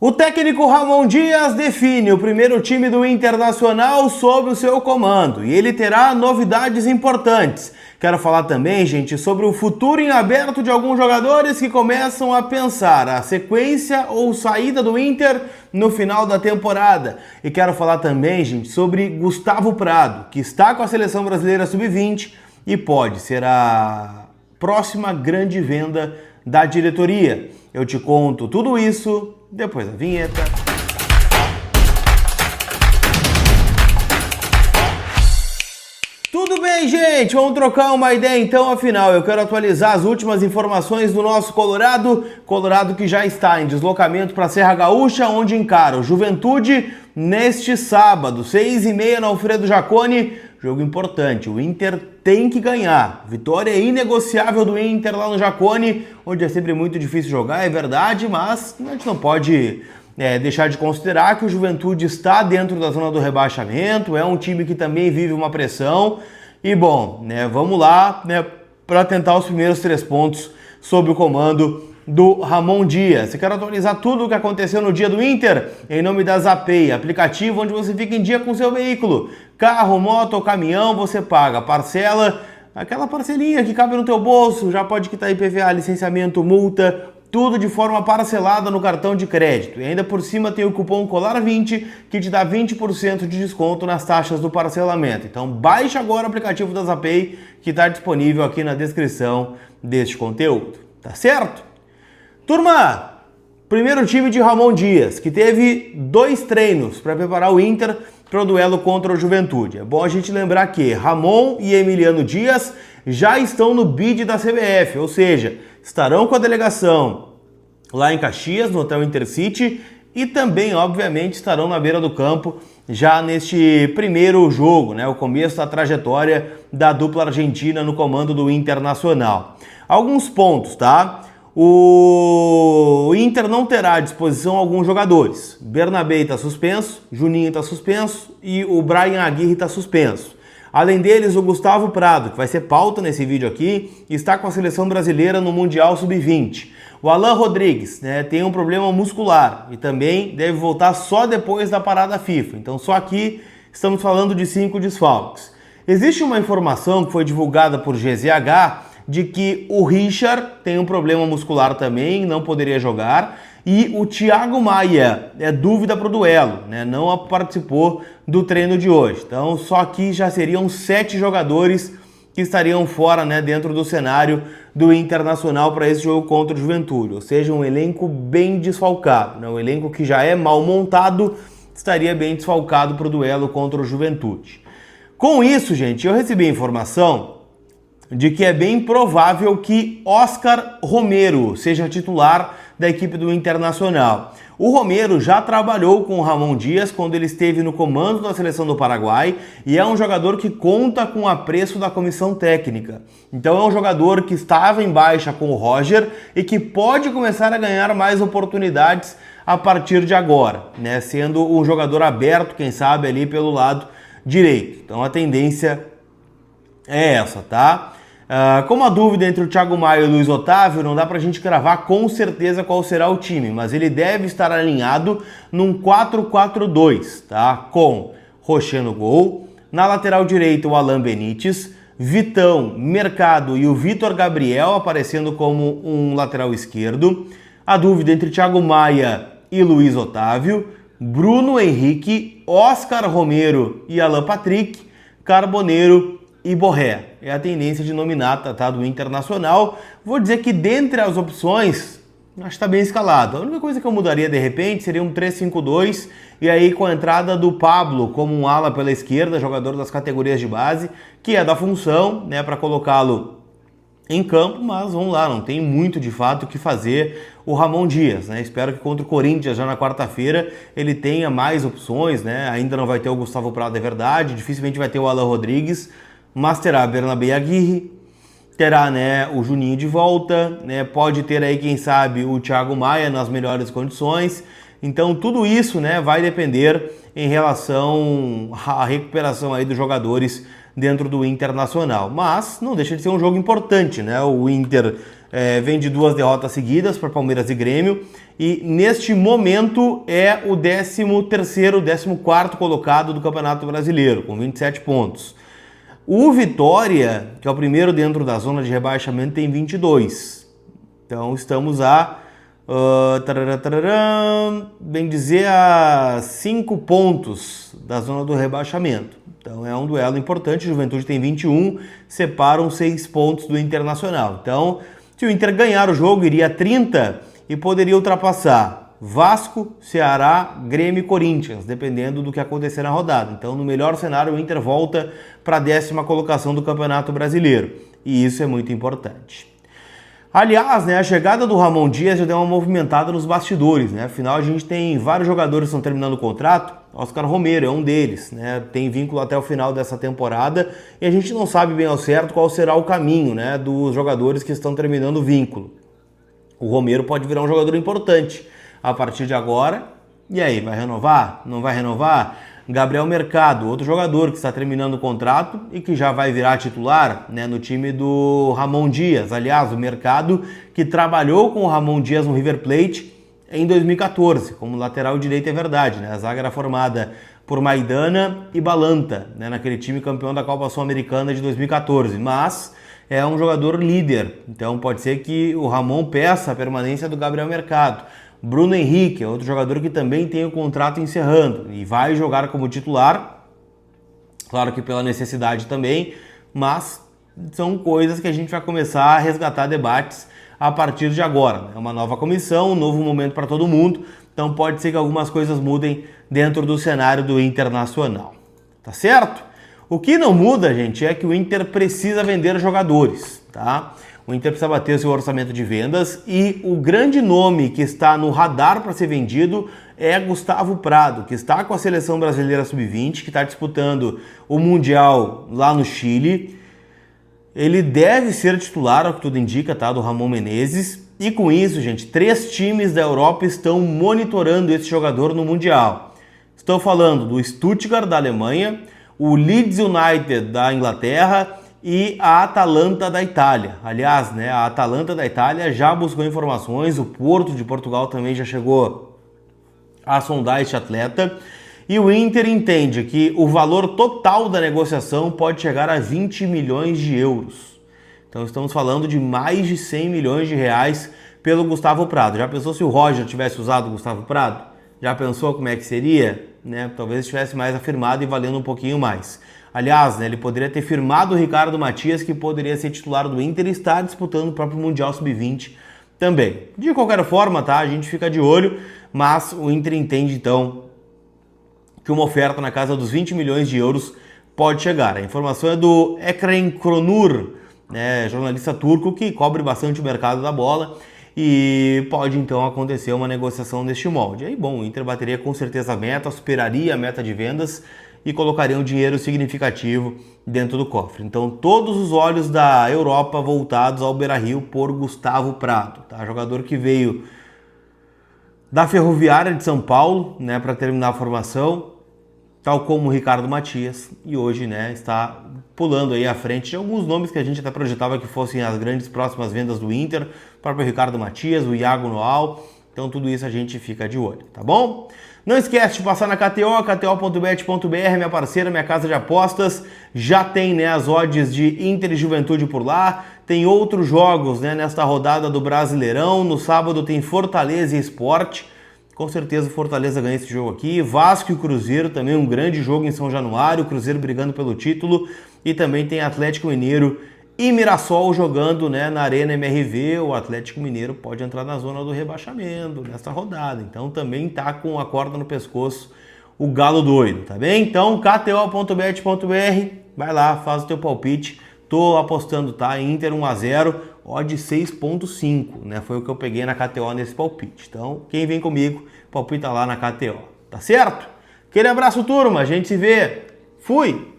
O técnico Ramon Dias define o primeiro time do Internacional sob o seu comando e ele terá novidades importantes. Quero falar também, gente, sobre o futuro em aberto de alguns jogadores que começam a pensar a sequência ou saída do Inter no final da temporada. E quero falar também, gente, sobre Gustavo Prado, que está com a seleção brasileira sub-20 e pode ser a próxima grande venda da diretoria. Eu te conto tudo isso depois da vinheta. Tudo bem, gente? Vamos trocar uma ideia então, afinal, eu quero atualizar as últimas informações do nosso Colorado. Colorado que já está em deslocamento para a Serra Gaúcha, onde encara o Juventude neste sábado, 6h30 na Alfredo Jaconi. Jogo importante, o Inter tem que ganhar. Vitória inegociável do Inter lá no Jaconi, onde é sempre muito difícil jogar, é verdade, mas a gente não pode deixar de considerar que o Juventude está dentro da zona do rebaixamento, é um time que também vive uma pressão. E bom, vamos lá para tentar os primeiros 3 pontos sob o comando do Ramon Dias. Eu quero atualizar tudo o que aconteceu no dia do Inter em nome da Zapay, aplicativo onde você fica em dia com seu veículo. Carro, moto ou caminhão, você paga parcela, aquela parcelinha que cabe no teu bolso, já pode quitar IPVA, licenciamento, multa, tudo de forma parcelada no cartão de crédito. E ainda por cima tem o cupom COLAR20 que te dá 20% de desconto nas taxas do parcelamento. Então baixe agora o aplicativo da Zapay que está disponível aqui na descrição deste conteúdo. Tá certo? Turma, primeiro time de Ramon Dias, que teve 2 treinos para preparar o Inter para o duelo contra o Juventude. É bom a gente lembrar que Ramon e Emiliano Dias já estão no bid da CBF, ou seja, estarão com a delegação lá em Caxias, no Hotel Intercity, e também, obviamente, estarão na beira do campo já neste primeiro jogo, o começo da trajetória da dupla argentina no comando do Internacional. Alguns pontos, tá? O Inter não terá à disposição alguns jogadores. Bernabé está suspenso, Juninho está suspenso e o Brian Aguirre está suspenso. Além deles, o Gustavo Prado, que vai ser pauta nesse vídeo aqui, está com a seleção brasileira no Mundial Sub-20. O Alan Rodrigues tem um problema muscular e também deve voltar só depois da parada FIFA. Então só aqui estamos falando de 5 desfalques. Existe uma informação que foi divulgada por GZH de que o Richard tem um problema muscular também, não poderia jogar, e o Thiago Maia é dúvida para o duelo, não participou do treino de hoje. Então só aqui já seriam 7 jogadores que estariam fora dentro do cenário do Internacional para esse jogo contra o Juventude, ou seja, um elenco bem desfalcado, um elenco que já é mal montado, estaria bem desfalcado para o duelo contra o Juventude. Com isso, gente, eu recebi a informação de que é bem provável que Oscar Romero seja titular da equipe do Internacional. O Romero já trabalhou com o Ramon Dias quando ele esteve no comando da seleção do Paraguai e é um jogador que conta com o apreço da comissão técnica. Então é um jogador que estava em baixa com o Roger e que pode começar a ganhar mais oportunidades a partir de agora, sendo um jogador aberto, quem sabe, ali pelo lado direito. Então a tendência é essa, tá? Como a dúvida entre o Thiago Maia e o Luiz Otávio, não dá pra gente cravar com certeza qual será o time, mas ele deve estar alinhado num 4-4-2, tá? Com Rocher no gol, na lateral direita o Alan Benítez, Vitão, Mercado e o Vitor Gabriel aparecendo como um lateral esquerdo, a dúvida entre Thiago Maia e Luiz Otávio, Bruno Henrique, Oscar Romero e Alan Patrick, Carboneiro e Borré. É a tendência de nominata, tá, do Internacional. Vou dizer que dentre as opções, acho que está bem escalado. A única coisa que eu mudaria de repente seria um 3-5-2 e aí com a entrada do Pablo como um ala pela esquerda, jogador das categorias de base, que é da função, para colocá-lo em campo, mas vamos lá, não tem muito de fato o que fazer o Ramon Dias, Espero que contra o Corinthians já na quarta-feira ele tenha mais opções, Ainda não vai ter o Gustavo Prado, é verdade, dificilmente vai ter o Alan Rodrigues, mas terá Bernabé Aguirre, terá o Juninho de volta, pode ter aí, quem sabe, o Thiago Maia nas melhores condições. Então tudo isso vai depender em relação à recuperação aí dos jogadores dentro do Internacional. Mas não deixa de ser um jogo importante, O Inter vem de 2 derrotas seguidas para Palmeiras e Grêmio e neste momento é o 13º, 14º colocado do Campeonato Brasileiro, com 27 pontos. O Vitória, que é o primeiro dentro da zona de rebaixamento, tem 22. Então estamos bem dizer, a 5 pontos da zona do rebaixamento. Então é um duelo importante, o Juventude tem 21, separam 6 pontos do Internacional. Então, se o Inter ganhar o jogo, iria a 30 e poderia ultrapassar Vasco, Ceará, Grêmio e Corinthians, dependendo do que acontecer na rodada. Então, no melhor cenário, o Inter volta para a 10ª colocação do Campeonato Brasileiro. E isso é muito importante. Aliás, a chegada do Ramon Dias já deu uma movimentada nos bastidores, Afinal, a gente tem vários jogadores que estão terminando o contrato. Oscar Romero é um deles, Tem vínculo até o final dessa temporada e a gente não sabe bem ao certo qual será o caminho, dos jogadores que estão terminando o vínculo. O Romero pode virar um jogador importante a partir de agora. E aí, vai renovar? Não vai renovar? Gabriel Mercado, outro jogador que está terminando o contrato e que já vai virar titular no time do Ramon Dias. Aliás, o Mercado que trabalhou com o Ramon Dias no River Plate em 2014, como lateral direito, é verdade. A zaga era formada por Maidana e Balanta, naquele time campeão da Copa Sul-Americana de 2014. Mas é um jogador líder, então pode ser que o Ramon peça a permanência do Gabriel Mercado. Bruno Henrique é outro jogador que também tem o contrato encerrando e vai jogar como titular, claro que pela necessidade também, mas são coisas que a gente vai começar a resgatar debates a partir de agora. É uma nova comissão, um novo momento para todo mundo, então pode ser que algumas coisas mudem dentro do cenário do Internacional. Tá certo? O que não muda, gente, é que o Inter precisa vender jogadores, tá? O Inter precisa bater o seu orçamento de vendas e o grande nome que está no radar para ser vendido é Gustavo Prado, que está com a seleção brasileira sub-20, que está disputando o Mundial lá no Chile. Ele deve ser titular, ao que tudo indica, tá, do Ramon Menezes. E com isso, gente, 3 times da Europa estão monitorando esse jogador no Mundial. Estou falando do Stuttgart, da Alemanha, o Leeds United, da Inglaterra e a Atalanta da Itália. Aliás, a Atalanta da Itália já buscou informações, o Porto de Portugal também já chegou a sondar este atleta. E o Inter entende que o valor total da negociação pode chegar a 20 milhões de euros. Então estamos falando de mais de 100 milhões de reais pelo Gustavo Prado. Já pensou se o Roger tivesse usado o Gustavo Prado? Já pensou como é que seria? Talvez estivesse mais afirmado e valendo um pouquinho mais. Aliás, ele poderia ter firmado o Ricardo Matias, que poderia ser titular do Inter e estar disputando o próprio Mundial Sub-20 também. De qualquer forma, tá? A gente fica de olho, mas o Inter entende então que uma oferta na casa dos 20 milhões de euros pode chegar. A informação é do Ekrem Kronur, jornalista turco que cobre bastante o mercado da bola e pode então acontecer uma negociação neste molde. Aí, bom, o Inter bateria com certeza a meta, superaria a meta de vendas e colocaria um dinheiro significativo dentro do cofre. Então, todos os olhos da Europa voltados ao Beira-Rio por Gustavo Prado, tá? Jogador que veio da Ferroviária de São Paulo, para terminar a formação, tal como o Ricardo Matias, e hoje, está pulando aí à frente de alguns nomes que a gente até projetava que fossem as grandes próximas vendas do Inter, o próprio Ricardo Matias, o Iago Noal. Então tudo isso a gente fica de olho, tá bom? Não esquece de passar na KTO, kto.bet.br, minha parceira, minha casa de apostas. Já tem as odds de Inter e Juventude por lá. Tem outros jogos nesta rodada do Brasileirão. No sábado tem Fortaleza e Sport. Com certeza o Fortaleza ganha esse jogo aqui. Vasco e Cruzeiro, também um grande jogo em São Januário. Cruzeiro brigando pelo título. E também tem Atlético Mineiro e Mirassol jogando na Arena MRV. O Atlético Mineiro pode entrar na zona do rebaixamento nesta rodada. Então também tá com a corda no pescoço o galo doido, tá bem? Então kto.bet.br, vai lá, faz o teu palpite. Tô apostando, tá? Inter 1-0, odd 6.5, Foi o que eu peguei na KTO nesse palpite. Então quem vem comigo, palpita lá na KTO, tá certo? Aquele abraço, turma, a gente se vê. Fui!